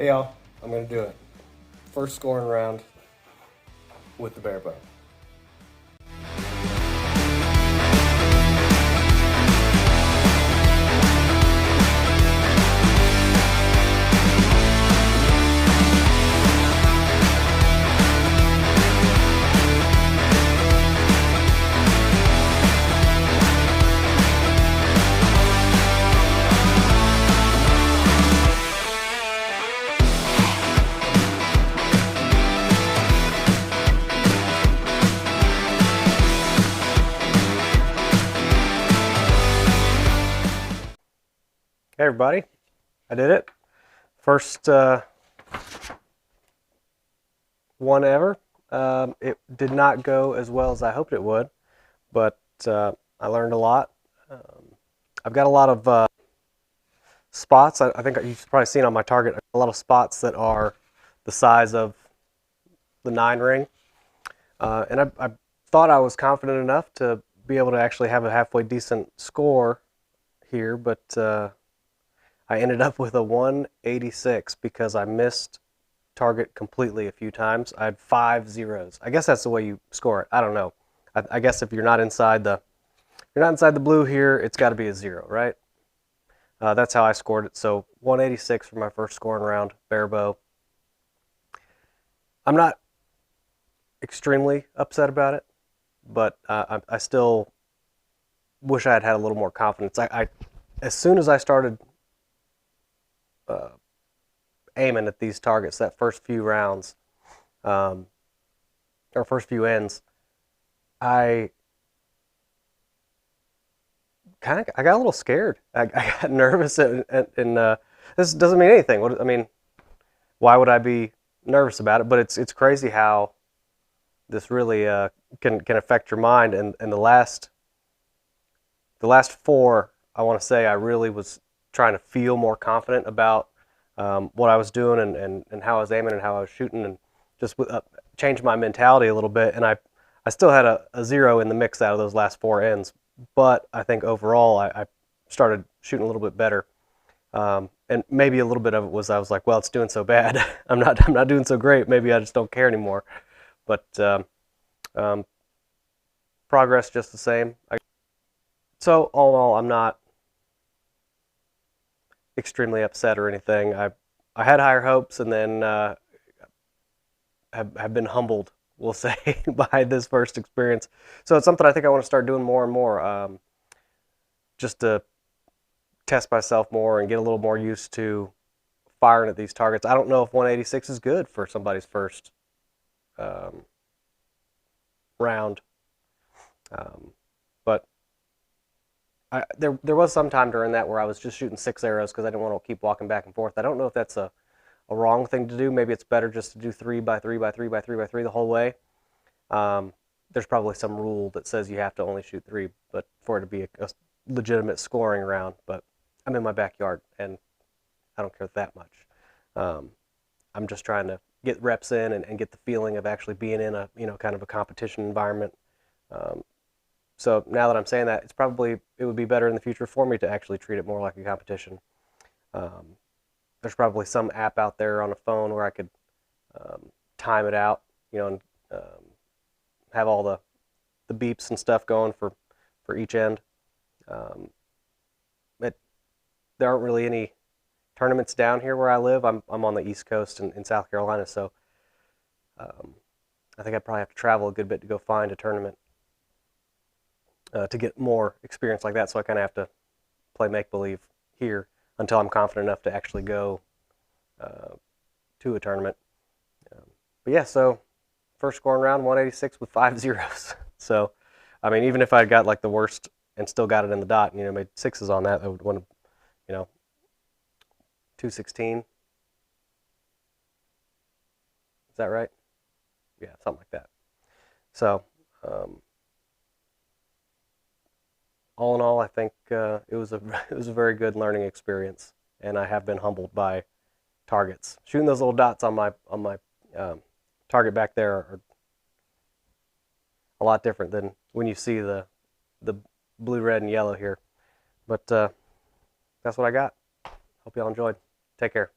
Hey y'all, I'm gonna do it. First scoring round with the Barebow. Hey everybody, I did it. First one ever. It did not go as well as I hoped it would, but I learned a lot. I've got a lot of spots. I think you've probably seen on my target a lot of spots that are the size of the 9 ring. And I thought I was confident enough to be able to actually have a halfway decent score here, but I ended up with a 186 because I missed target completely a few times. I had 5 zeros. I guess that's the way you score it. I don't know. I guess if you're not inside the blue here, it's got to be a 0, right? That's how I scored it. So 186 for my first scoring round, Barebow. I'm not extremely upset about it, but I still wish I had had a little more confidence. As soon as I started aiming at these targets, that first few rounds, or first few ends, I got a little scared. I got nervous, and this doesn't mean anything. I mean, why would I be nervous about it? But it's crazy how this really can affect your mind. And the last 4, I want to say I really was trying to feel more confident about what I was doing and how I was aiming and how I was shooting, and just changed my mentality a little bit. And I still had a 0 in the mix out of those last 4 ends, but I think overall I started shooting a little bit better. And maybe a little bit of it was I was like, well, it's doing so bad. I'm not doing so great. Maybe I just don't care anymore. But progress just the same. So all in all, I'm not extremely upset or anything. I had higher hopes, and then have been humbled, we'll say, by this first experience. So it's something I think I want to start doing more and more, just to test myself more and get a little more used to firing at these targets. I don't know if 186 is good for somebody's first round, but there was some time during that where I was just shooting 6 arrows because I didn't want to keep walking back and forth. I don't know if that's a wrong thing to do. Maybe it's better just to do 3 by 3 by 3 by 3 by 3 the whole way. There's probably some rule that says you have to only shoot 3, but for it to be a legitimate scoring round. But I'm in my backyard, and I don't care that much. I'm just trying to get reps in and get the feeling of actually being in a kind of a competition environment. So now that I'm saying that, it would be better in the future for me to actually treat it more like a competition. There's probably some app out there on a phone where I could time it out, and have all the beeps and stuff going for each end. But there aren't really any tournaments down here where I live. I'm on the East Coast in South Carolina, so I think I'd probably have to travel a good bit to go find a tournament to get more experience like that. So I kind of have to play make-believe here until I'm confident enough to actually go to a tournament. But yeah, so first scoring round, 186 with 5 zeros. So, I mean, even if I got like the worst and still got it in the dot, made 6s on that, I would want to, 216. Is that right? Yeah, something like that. So, all in all, I think it was a very good learning experience, and I have been humbled by targets. Shooting those little dots on my target back there are a lot different than when you see the blue, red, and yellow here. But that's what I got. Hope y'all enjoyed. Take care.